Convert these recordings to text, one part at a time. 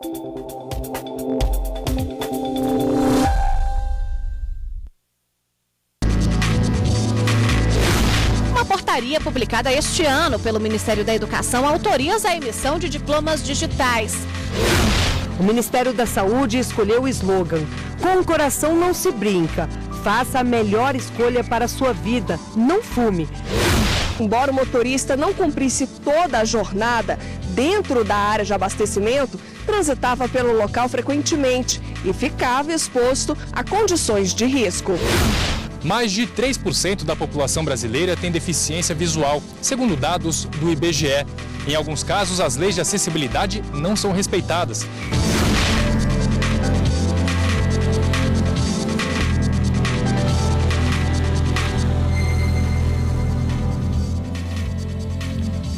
Uma portaria publicada este ano pelo Ministério da Educação autoriza a emissão de diplomas digitais. O Ministério da Saúde escolheu o slogan: "Com o coração não se brinca, faça a melhor escolha para a sua vida, não fume". Embora o motorista não cumprisse toda a jornada dentro da área de abastecimento, transitava pelo local frequentemente e ficava exposto a condições de risco. Mais de 3% da população brasileira tem deficiência visual, segundo dados do IBGE. Em alguns casos, as leis de acessibilidade não são respeitadas.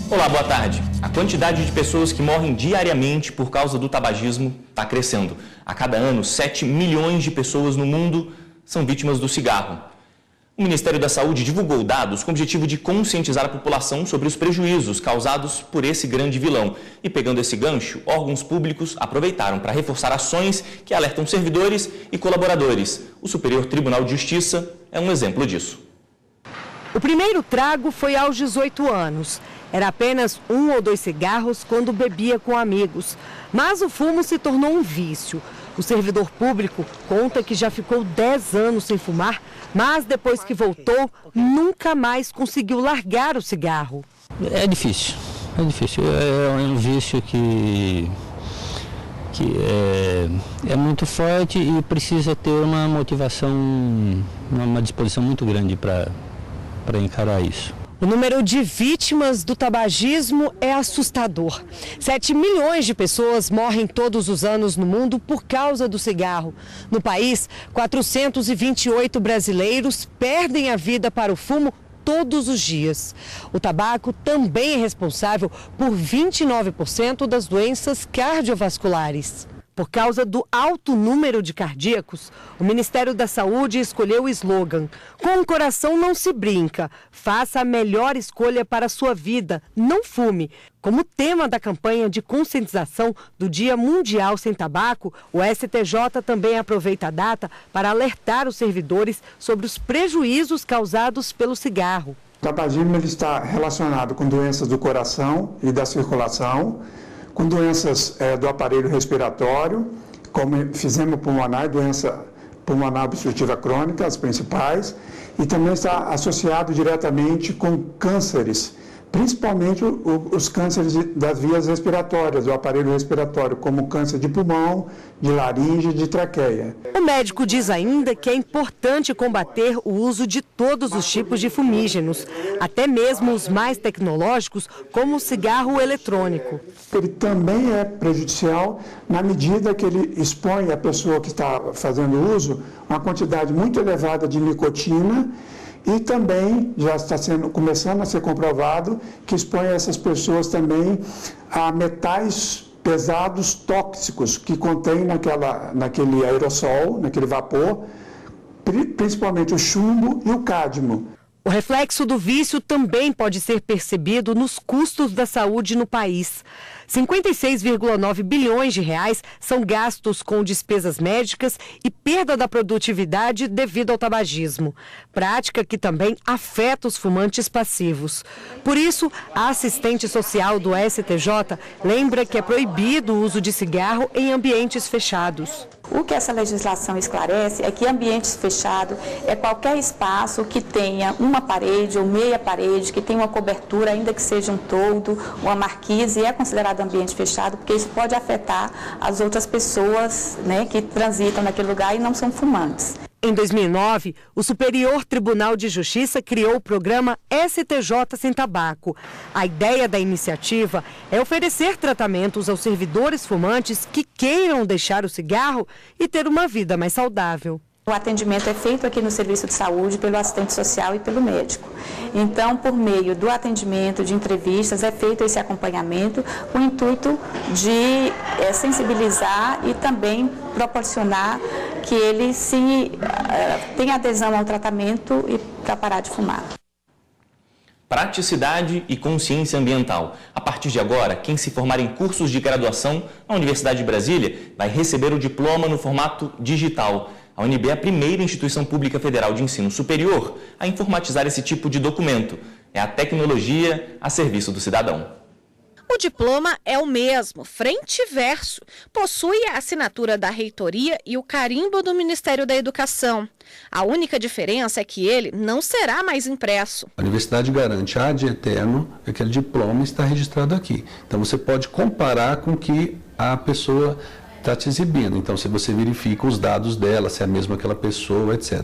Olá, boa tarde. A quantidade de pessoas que morrem diariamente por causa do tabagismo está crescendo. A cada ano, 7 milhões de pessoas no mundo são vítimas do cigarro. O Ministério da Saúde divulgou dados com o objetivo de conscientizar a população sobre os prejuízos causados por esse grande vilão. E pegando esse gancho, órgãos públicos aproveitaram para reforçar ações que alertam servidores e colaboradores. O Superior Tribunal de Justiça é um exemplo disso. O primeiro trago foi aos 18 anos. Era apenas 1 ou 2 cigarros quando bebia com amigos. Mas o fumo se tornou um vício. O servidor público conta que já ficou 10 anos sem fumar, mas depois que voltou, nunca mais conseguiu largar o cigarro. É difícil. É um vício que é muito forte e precisa ter uma motivação, uma disposição muito grande para encarar isso. O número de vítimas do tabagismo é assustador. 7 milhões de pessoas morrem todos os anos no mundo por causa do cigarro. No país, 428 brasileiros perdem a vida para o fumo todos os dias. O tabaco também é responsável por 29% das doenças cardiovasculares. Por causa do alto número de cardíacos, o Ministério da Saúde escolheu o slogan: "Com o coração não se brinca, faça a melhor escolha para a sua vida, não fume". Como tema da campanha de conscientização do Dia Mundial Sem Tabaco, o STJ também aproveita a data para alertar os servidores sobre os prejuízos causados pelo cigarro. O tabagismo ele está relacionado com doenças do coração e da circulação, com doenças do aparelho respiratório, como enfisema pulmonar, doença pulmonar obstrutiva crônica, as principais, e também está associado diretamente com cânceres, principalmente os cânceres das vias respiratórias, do aparelho respiratório, como câncer de pulmão, de laringe e de traqueia. O médico diz ainda que é importante combater o uso de todos os tipos de fumígenos, até mesmo os mais tecnológicos, como o cigarro eletrônico. Ele também é prejudicial na medida que ele expõe a pessoa que está fazendo uso uma quantidade muito elevada de nicotina. E também já está começando a ser comprovado que expõe essas pessoas também a metais pesados tóxicos que contém naquele aerossol, naquele vapor, principalmente o chumbo e o cádmio. O reflexo do vício também pode ser percebido nos custos da saúde no país. 56,9 bilhões de reais são gastos com despesas médicas e perda da produtividade devido ao tabagismo, prática que também afeta os fumantes passivos. Por isso, a assistente social do STJ lembra que é proibido o uso de cigarro em ambientes fechados. O que essa legislação esclarece é que ambientes fechados é qualquer espaço que tenha uma parede ou meia parede, que tenha uma cobertura, ainda que seja um toldo, uma marquise, é considerado ambiente fechado, porque isso pode afetar as outras pessoas, né, que transitam naquele lugar e não são fumantes. Em 2009, o Superior Tribunal de Justiça criou o programa STJ Sem Tabaco. A ideia da iniciativa é oferecer tratamentos aos servidores fumantes que queiram deixar o cigarro e ter uma vida mais saudável. O atendimento é feito aqui no serviço de saúde pelo assistente social e pelo médico. Então, por meio do atendimento, de entrevistas, é feito esse acompanhamento com o intuito de sensibilizar e também proporcionar que ele tenha adesão ao tratamento e para parar de fumar. praticidade e consciência ambiental. A partir de agora, quem se formar em cursos de graduação na Universidade de Brasília vai receber o diploma no formato digital. A UNB é a primeira instituição pública federal de ensino superior a informatizar esse tipo de documento. É a tecnologia a serviço do cidadão. O diploma é o mesmo, frente e verso. Possui a assinatura da reitoria e o carimbo do Ministério da Educação. A única diferença é que ele não será mais impresso. A universidade garante ad eterno que aquele diploma está registrado aqui. Então você pode comparar com o que a pessoa está te exibindo. Então, se você verifica os dados dela, se é mesmo aquela pessoa, etc.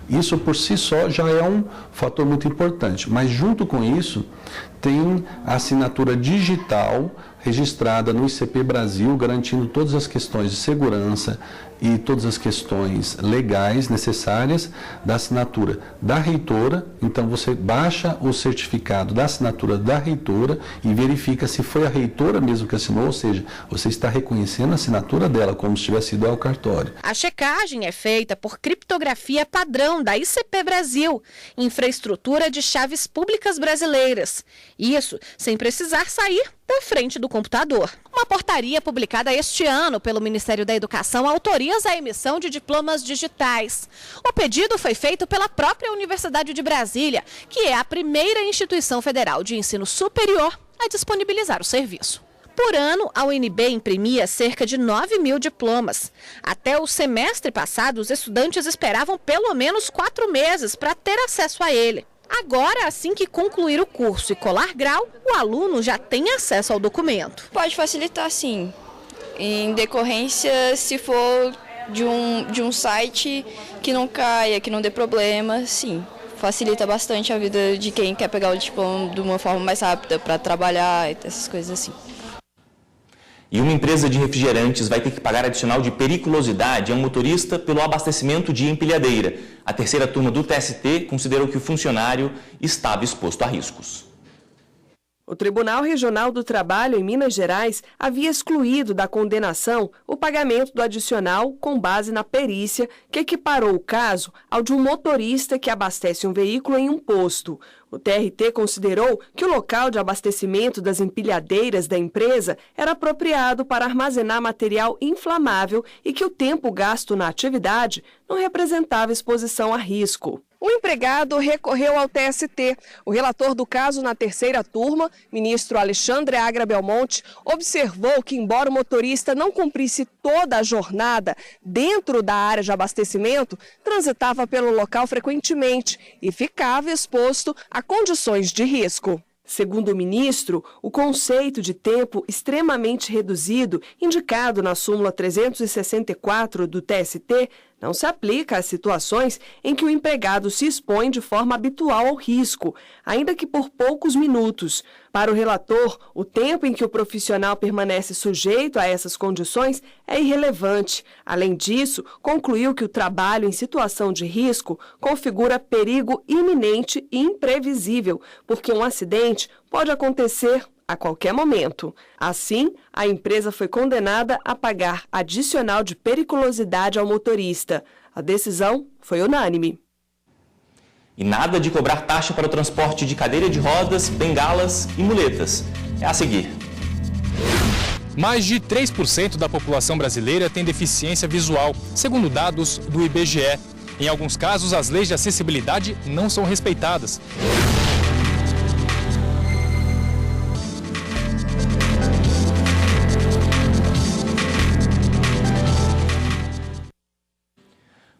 Isso por si só já é um fator muito importante. Mas junto com isso, tem a assinatura digital registrada no ICP Brasil, garantindo todas as questões de segurança e todas as questões legais necessárias da assinatura da reitora. Então você baixa o certificado da assinatura da reitora e verifica se foi a reitora mesmo que assinou, ou seja, você está reconhecendo a assinatura dela como se tivesse ido ao cartório. A checagem é feita por criptografia padrão da ICP Brasil, infraestrutura de chaves públicas brasileiras. Isso sem precisar sair da frente do computador. Uma portaria publicada este ano pelo Ministério da Educação autoriza a emissão de diplomas digitais. O pedido foi feito pela própria Universidade de Brasília, que é a primeira instituição federal de ensino superior a disponibilizar o serviço. Por ano, a UNB imprimia cerca de 9.000 diplomas. Até o semestre passado, os estudantes esperavam pelo menos 4 meses para ter acesso a ele. Agora, assim que concluir o curso e colar grau, o aluno já tem acesso ao documento. Pode facilitar, sim. Em decorrência, se for de um site que não caia, que não dê problema, sim. Facilita bastante a vida de quem quer pegar o diploma de uma forma mais rápida para trabalhar, essas coisas assim. E uma empresa de refrigerantes vai ter que pagar adicional de periculosidade a um motorista pelo abastecimento de empilhadeira. A terceira turma do TST considerou que o funcionário estava exposto a riscos. O Tribunal Regional do Trabalho em Minas Gerais havia excluído da condenação o pagamento do adicional com base na perícia que equiparou o caso ao de um motorista que abastece um veículo em um posto. O TRT considerou que o local de abastecimento das empilhadeiras da empresa era apropriado para armazenar material inflamável e que o tempo gasto na atividade não representava exposição a risco. O empregado recorreu ao TST. O relator do caso na terceira turma, ministro Alexandre Agra Belmonte, observou que, embora o motorista não cumprisse toda a jornada dentro da área de abastecimento, transitava pelo local frequentemente e ficava exposto a condições de risco. Segundo o ministro, o conceito de tempo extremamente reduzido, indicado na súmula 364 do TST, não se aplica às situações em que o empregado se expõe de forma habitual ao risco, ainda que por poucos minutos. Para o relator, o tempo em que o profissional permanece sujeito a essas condições é irrelevante. Além disso, concluiu que o trabalho em situação de risco configura perigo iminente e imprevisível, porque um acidente pode acontecer a qualquer momento. Assim, a empresa foi condenada a pagar adicional de periculosidade ao motorista. A decisão foi unânime. E nada de cobrar taxa para o transporte de cadeira de rodas, bengalas e muletas. É a seguir. Mais de 3% da população brasileira tem deficiência visual, segundo dados do IBGE. Em alguns casos, as leis de acessibilidade não são respeitadas.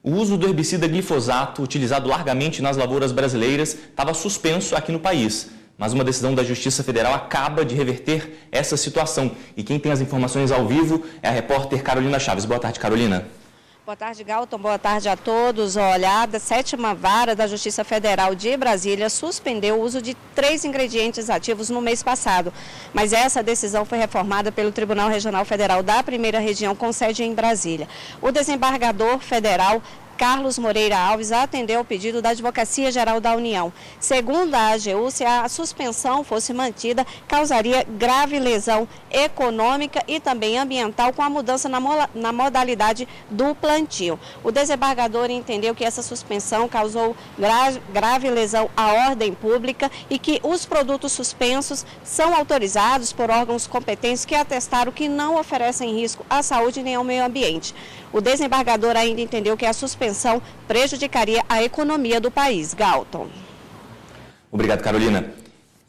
O uso do herbicida glifosato, utilizado largamente nas lavouras brasileiras, estava suspenso aqui no país. Mas uma decisão da Justiça Federal acaba de reverter essa situação. E quem tem as informações ao vivo é a repórter Carolina Chaves. Boa tarde, Carolina. Boa tarde, Galton. Boa tarde a todos. Olha, a 7ª Vara da Justiça Federal de Brasília suspendeu o uso de 3 ingredientes ativos no mês passado. Mas essa decisão foi reformada pelo Tribunal Regional Federal da 1ª Região, com sede em Brasília. O desembargador federal Carlos Moreira Alves, atendeu o pedido da Advocacia Geral da União. Segundo a AGU, se a suspensão fosse mantida, causaria grave lesão econômica e também ambiental com a mudança na modalidade do plantio. O desembargador entendeu que essa suspensão causou grave lesão à ordem pública e que os produtos suspensos são autorizados por órgãos competentes que atestaram que não oferecem risco à saúde nem ao meio ambiente. O desembargador ainda entendeu que a suspensão prejudicaria a economia do país. Galton. Obrigado, Carolina.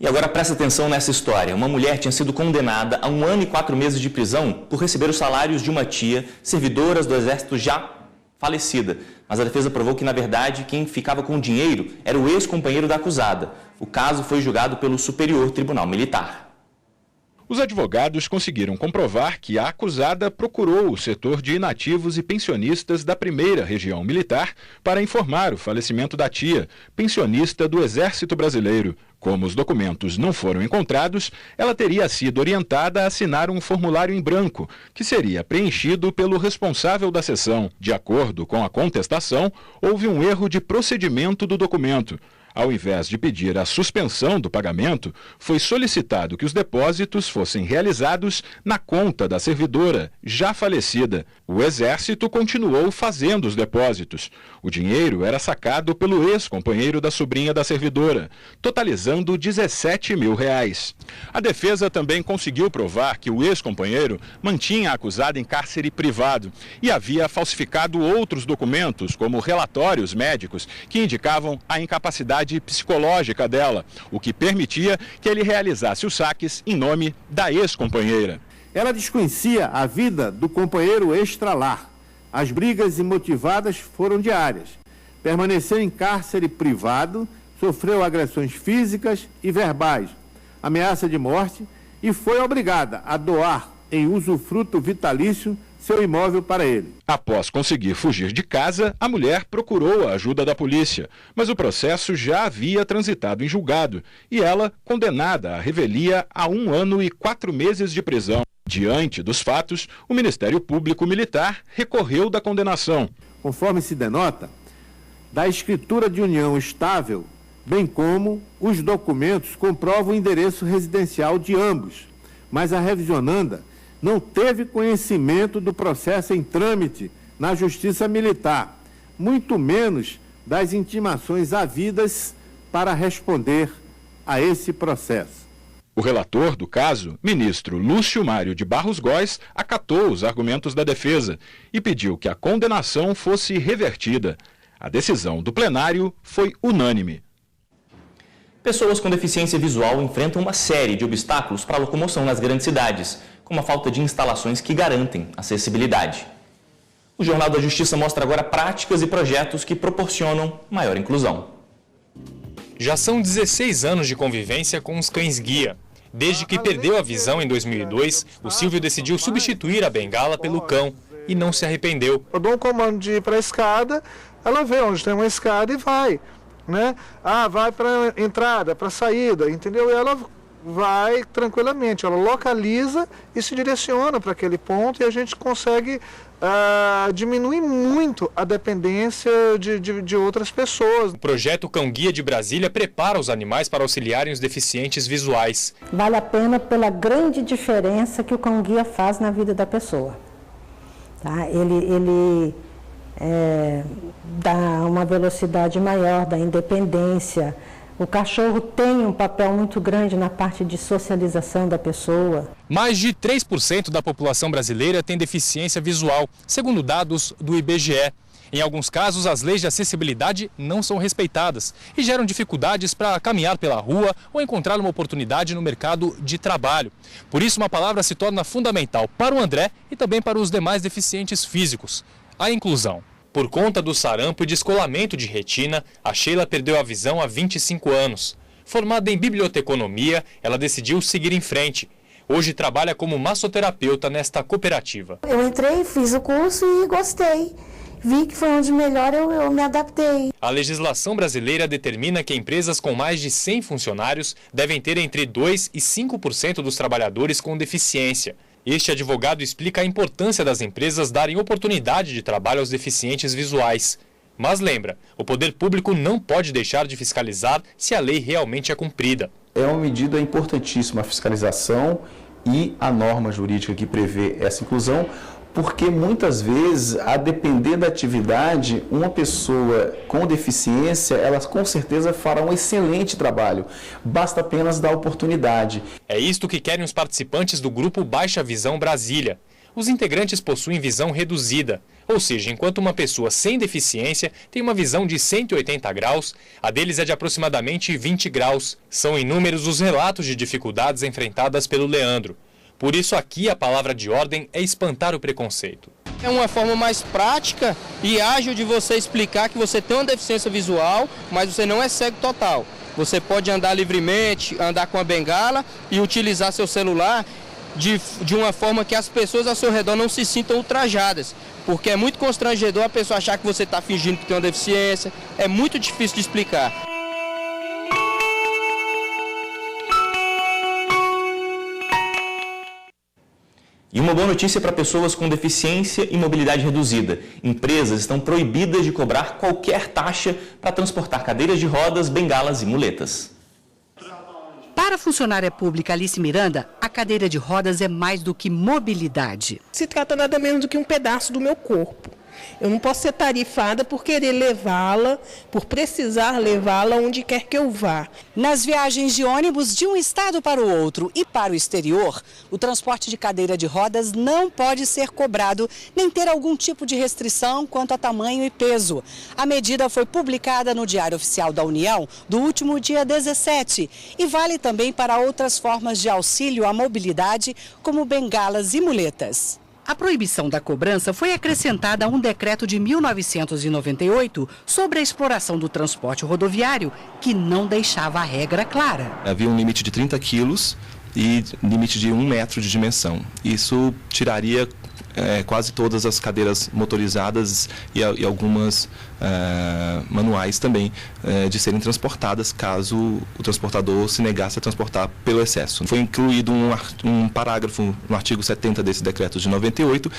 E agora presta atenção nessa história. Uma mulher tinha sido condenada a 1 ano e 4 meses de prisão por receber os salários de uma tia, servidoras do Exército já falecida. Mas a defesa provou que, na verdade, quem ficava com o dinheiro era o ex-companheiro da acusada. O caso foi julgado pelo Superior Tribunal Militar. Os advogados conseguiram comprovar que a acusada procurou o setor de inativos e pensionistas da 1ª Região Militar para informar o falecimento da tia, pensionista do Exército Brasileiro. Como os documentos não foram encontrados, ela teria sido orientada a assinar um formulário em branco, que seria preenchido pelo responsável da sessão. De acordo com a contestação, houve um erro de procedimento do documento. Ao invés de pedir a suspensão do pagamento, foi solicitado que os depósitos fossem realizados na conta da servidora, já falecida. O Exército continuou fazendo os depósitos. O dinheiro era sacado pelo ex-companheiro da sobrinha da servidora, totalizando R$17 mil. A defesa também conseguiu provar que o ex-companheiro mantinha a acusada em cárcere privado e havia falsificado outros documentos, como relatórios médicos, que indicavam a incapacidade psicológica dela, o que permitia que ele realizasse os saques em nome da ex-companheira. Ela desconhecia a vida do companheiro extralar. As brigas imotivadas foram diárias. Permaneceu em cárcere privado, sofreu agressões físicas e verbais, ameaça de morte e foi obrigada a doar em usufruto vitalício seu imóvel para ele. Após conseguir fugir de casa, a mulher procurou a ajuda da polícia, mas o processo já havia transitado em julgado e ela condenada à revelia a 1 ano e 4 meses de prisão. Diante dos fatos, o Ministério Público Militar recorreu da condenação. Conforme se denota, da escritura de união estável, bem como os documentos comprovam o endereço residencial de ambos, mas a revisionanda não teve conhecimento do processo em trâmite na Justiça Militar, muito menos das intimações havidas para responder a esse processo. O relator do caso, ministro Lúcio Mário de Barros Góes, acatou os argumentos da defesa e pediu que a condenação fosse revertida. A decisão do plenário foi unânime. Pessoas com deficiência visual enfrentam uma série de obstáculos para a locomoção nas grandes cidades, como a falta de instalações que garantem acessibilidade. O Jornal da Justiça mostra agora práticas e projetos que proporcionam maior inclusão. Já são 16 anos de convivência com os cães-guia. Desde que perdeu a visão em 2002, o Silvio decidiu substituir a bengala pelo cão e não se arrependeu. Eu dou um comando de ir para a escada, ela vê onde tem uma escada e vai, né? Vai para a entrada, para a saída, entendeu? E ela vai tranquilamente, ela localiza e se direciona para aquele ponto e a gente consegue diminuir muito a dependência de outras pessoas. O projeto Cão Guia de Brasília prepara os animais para auxiliarem os deficientes visuais. Vale a pena pela grande diferença que o Cão Guia faz na vida da pessoa. Tá? Ele dá uma velocidade maior, da independência. O cachorro tem um papel muito grande na parte de socialização da pessoa. Mais de 3% da população brasileira tem deficiência visual, segundo dados do IBGE. Em alguns casos, as leis de acessibilidade não são respeitadas e geram dificuldades para caminhar pela rua ou encontrar uma oportunidade no mercado de trabalho. Por isso, uma palavra se torna fundamental para o André e também para os demais deficientes físicos: a inclusão. Por conta do sarampo e descolamento de retina, a Sheila perdeu a visão há 25 anos. Formada em biblioteconomia, ela decidiu seguir em frente. Hoje trabalha como massoterapeuta nesta cooperativa. Eu entrei, fiz o curso e gostei. Vi que foi onde melhor eu me adaptei. A legislação brasileira determina que empresas com mais de 100 funcionários devem ter entre 2% e 5% dos trabalhadores com deficiência. Este advogado explica a importância das empresas darem oportunidade de trabalho aos deficientes visuais. Mas lembra, o poder público não pode deixar de fiscalizar se a lei realmente é cumprida. É uma medida importantíssima a fiscalização e a norma jurídica que prevê essa inclusão, porque muitas vezes, a depender da atividade, uma pessoa com deficiência, ela com certeza fará um excelente trabalho. Basta apenas dar oportunidade. É isto que querem os participantes do grupo Baixa Visão Brasília. Os integrantes possuem visão reduzida, ou seja, enquanto uma pessoa sem deficiência tem uma visão de 180 graus, a deles é de aproximadamente 20 graus. São inúmeros os relatos de dificuldades enfrentadas pelo Leandro. Por isso aqui a palavra de ordem é espantar o preconceito. É uma forma mais prática e ágil de você explicar que você tem uma deficiência visual, mas você não é cego total. Você pode andar livremente, andar com a bengala e utilizar seu celular de uma forma que as pessoas ao seu redor não se sintam ultrajadas. Porque é muito constrangedor a pessoa achar que você está fingindo que tem uma deficiência. É muito difícil de explicar. E uma boa notícia para pessoas com deficiência e mobilidade reduzida. Empresas estão proibidas de cobrar qualquer taxa para transportar cadeiras de rodas, bengalas e muletas. Para a funcionária pública Alice Miranda, a cadeira de rodas é mais do que mobilidade. Se trata nada menos do que um pedaço do meu corpo. Eu não posso ser tarifada por querer levá-la, por precisar levá-la onde quer que eu vá. Nas viagens de ônibus de um estado para o outro e para o exterior, o transporte de cadeira de rodas não pode ser cobrado, nem ter algum tipo de restrição quanto a tamanho e peso. A medida foi publicada no Diário Oficial da União do último dia 17 e vale também para outras formas de auxílio à mobilidade, como bengalas e muletas. A proibição da cobrança foi acrescentada a um decreto de 1998 sobre a exploração do transporte rodoviário, que não deixava a regra clara. Havia um limite de 30 quilos e limite de 1 metro de dimensão. Isso tiraria quase todas as cadeiras motorizadas e algumas manuais também de serem transportadas caso o transportador se negasse a transportar pelo excesso. Foi incluído um parágrafo no artigo 70 desse decreto de 98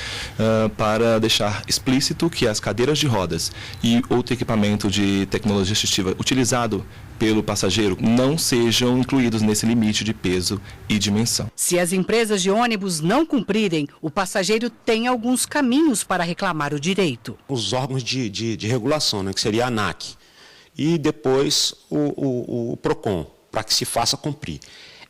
para deixar explícito que as cadeiras de rodas e outro equipamento de tecnologia assistiva utilizado pelo passageiro não sejam incluídos nesse limite de peso e dimensão. Se as empresas de ônibus não cumprirem, o passageiro tem alguns caminhos para reclamar o direito. Os órgãos de regulação, né, que seria a ANAC, e depois o PROCON, para que se faça cumprir.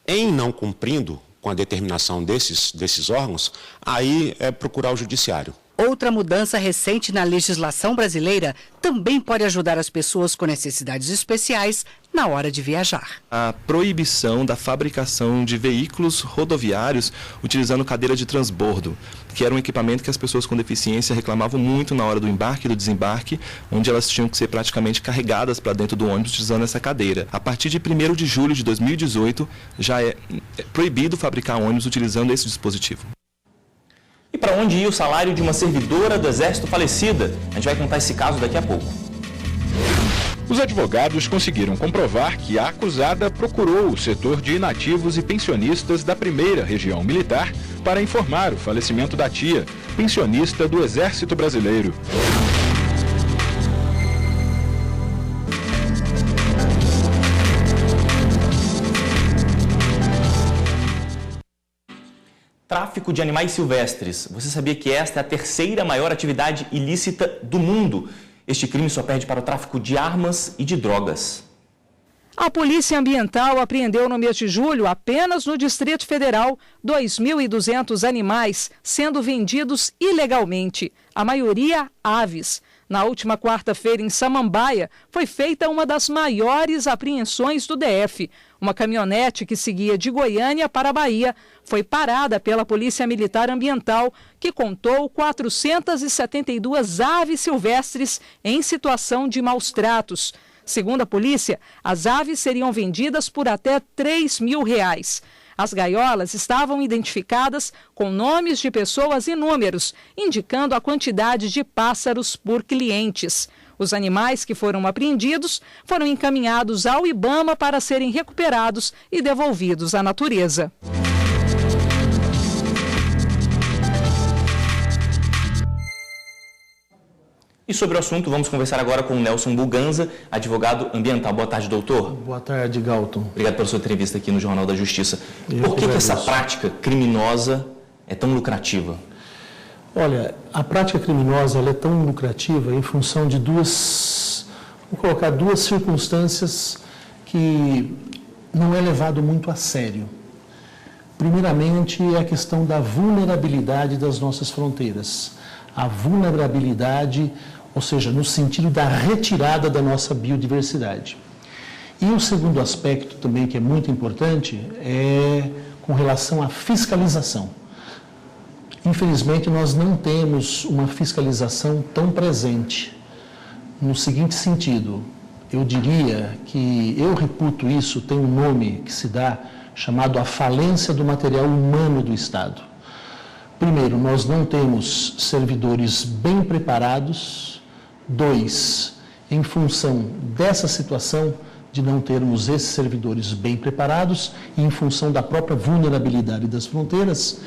Em não cumprindo com a determinação desses órgãos, aí é procurar o judiciário. Outra mudança recente na legislação brasileira também pode ajudar as pessoas com necessidades especiais na hora de viajar. A proibição da fabricação de veículos rodoviários utilizando cadeira de transbordo, que era um equipamento que as pessoas com deficiência reclamavam muito na hora do embarque e do desembarque, onde elas tinham que ser praticamente carregadas para dentro do ônibus utilizando essa cadeira. A partir de 1º de julho de 2018, já é proibido fabricar ônibus utilizando esse dispositivo. E para onde ia o salário de uma servidora do Exército falecida? A gente vai contar esse caso daqui a pouco. Os advogados conseguiram comprovar que a acusada procurou o setor de inativos e pensionistas da 1ª Região Militar para informar o falecimento da tia, pensionista do Exército Brasileiro. Tráfico de animais silvestres. Você sabia que esta é a 3ª maior atividade ilícita do mundo? Este crime só perde para o tráfico de armas e de drogas. A Polícia Ambiental apreendeu no mês de julho, apenas no Distrito Federal, 2.200 animais sendo vendidos ilegalmente, a maioria aves. Na última quarta-feira, em Samambaia, foi feita uma das maiores apreensões do DF. Uma caminhonete que seguia de Goiânia para a Bahia foi parada pela Polícia Militar Ambiental, que contou 472 aves silvestres em situação de maus tratos. Segundo a polícia, as aves seriam vendidas por até R$3.000. As gaiolas estavam identificadas com nomes de pessoas e números, indicando a quantidade de pássaros por clientes. Os animais que foram apreendidos foram encaminhados ao IBAMA para serem recuperados e devolvidos à natureza. E sobre o assunto, vamos conversar agora com o Nelson Buganza, advogado ambiental. Boa tarde, doutor. Boa tarde, Galton. Obrigado pela sua entrevista aqui no Jornal da Justiça. Por que essa prática criminosa é tão lucrativa? Olha, a prática criminosa ela é tão lucrativa em função de duas circunstâncias que não é levado muito a sério. Primeiramente, é a questão da vulnerabilidade das nossas fronteiras. A vulnerabilidade, ou seja, no sentido da retirada da nossa biodiversidade. E o segundo aspecto também que é muito importante é com relação à fiscalização. Infelizmente, nós não temos uma fiscalização tão presente. No seguinte sentido, eu diria que eu reputo isso, tem um nome que se dá, chamado a falência do material humano do Estado. Primeiro, nós não temos servidores bem preparados. 2, em função dessa situação de não termos esses servidores bem preparados e em função da própria vulnerabilidade das fronteiras,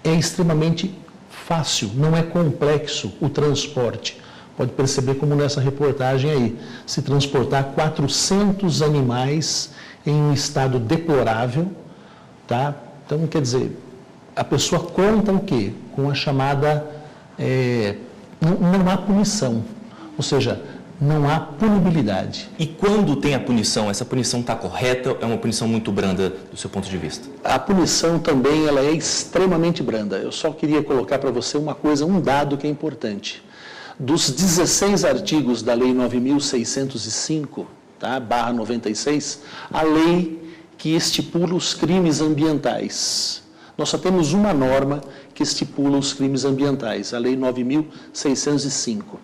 é extremamente fácil, não é complexo o transporte. Pode perceber como nessa reportagem aí, se transportar 400 animais em um estado deplorável, tá? Então, quer dizer, a pessoa conta o quê? Com a chamada, não há punição, ou seja, não há punibilidade. E quando tem a punição, essa punição está correta ou é uma punição muito branda do seu ponto de vista? A punição também ela é extremamente branda. Eu só queria colocar para você uma coisa, um dado que é importante. Dos 16 artigos da Lei 9.605, tá, /96, a lei que estipula os crimes ambientais. Nós só temos uma norma que estipula os crimes ambientais, a Lei 9.605.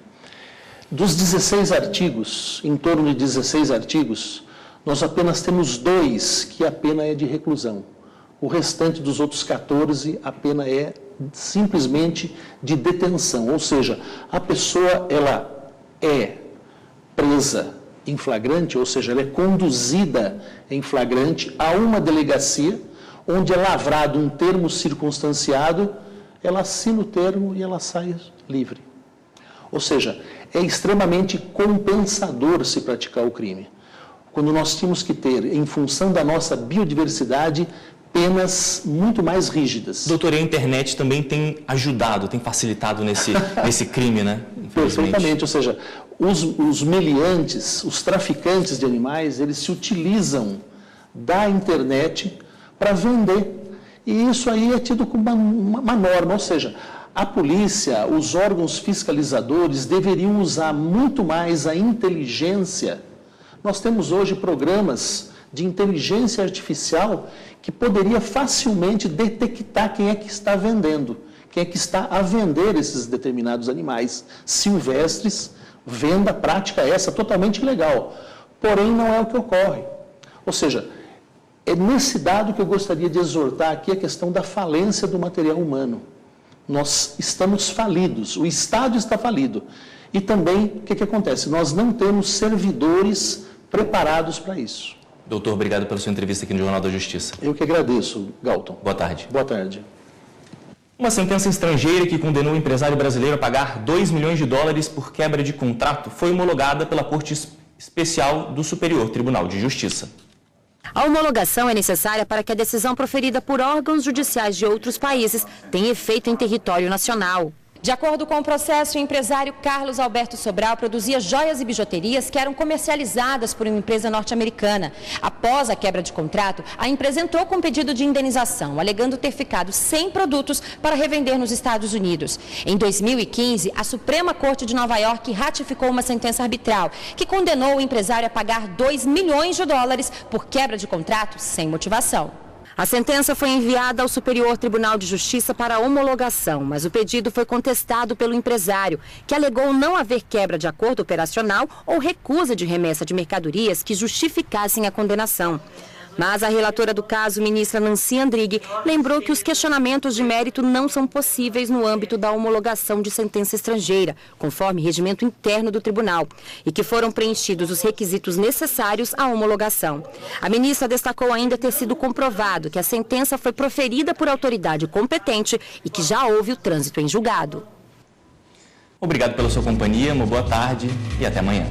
Dos 16 artigos, em torno de 16 artigos, nós apenas temos 2 que a pena é de reclusão. O restante dos outros 14, a pena é simplesmente de detenção. Ou seja, a pessoa ela é presa em flagrante, ou seja, ela é conduzida em flagrante a uma delegacia, onde é lavrado um termo circunstanciado, ela assina o termo e ela sai livre. Ou seja, é extremamente compensador se praticar o crime. Quando nós tínhamos que ter, em função da nossa biodiversidade, penas muito mais rígidas. Doutor, a internet também tem ajudado, tem facilitado nesse crime, né? Perfeitamente, ou seja, os meliantes, os traficantes de animais, eles se utilizam da internet para vender. E isso aí é tido como uma norma, ou seja, a polícia, os órgãos fiscalizadores deveriam usar muito mais a inteligência. Nós temos hoje programas de inteligência artificial que poderia facilmente detectar quem é que está vendendo, quem é que está a vender esses determinados animais silvestres, venda prática essa totalmente ilegal. Porém, não é o que ocorre. Ou seja, é nesse dado que eu gostaria de exortar aqui a questão da falência do material humano. Nós estamos falidos, o Estado está falido. E também, o que acontece? Nós não temos servidores preparados para isso. Doutor, obrigado pela sua entrevista aqui no Jornal da Justiça. Eu que agradeço, Galton. Boa tarde. Boa tarde. Uma sentença estrangeira que condenou o empresário brasileiro a pagar 2 milhões de dólares por quebra de contrato foi homologada pela Corte Especial do Superior Tribunal de Justiça. A homologação é necessária para que a decisão proferida por órgãos judiciais de outros países tenha efeito em território nacional. De acordo com o processo, o empresário Carlos Alberto Sobral produzia joias e bijuterias que eram comercializadas por uma empresa norte-americana. Após a quebra de contrato, a empresa entrou com pedido de indenização, alegando ter ficado sem produtos para revender nos Estados Unidos. Em 2015, a Suprema Corte de Nova York ratificou uma sentença arbitral que condenou o empresário a pagar 2 milhões de dólares por quebra de contrato sem motivação. A sentença foi enviada ao Superior Tribunal de Justiça para homologação, mas o pedido foi contestado pelo empresário, que alegou não haver quebra de acordo operacional ou recusa de remessa de mercadorias que justificassem a condenação. Mas a relatora do caso, ministra Nancy Andrighi, lembrou que os questionamentos de mérito não são possíveis no âmbito da homologação de sentença estrangeira, conforme regimento interno do tribunal, e que foram preenchidos os requisitos necessários à homologação. A ministra destacou ainda ter sido comprovado que a sentença foi proferida por autoridade competente e que já houve o trânsito em julgado. Obrigado pela sua companhia, uma boa tarde e até amanhã.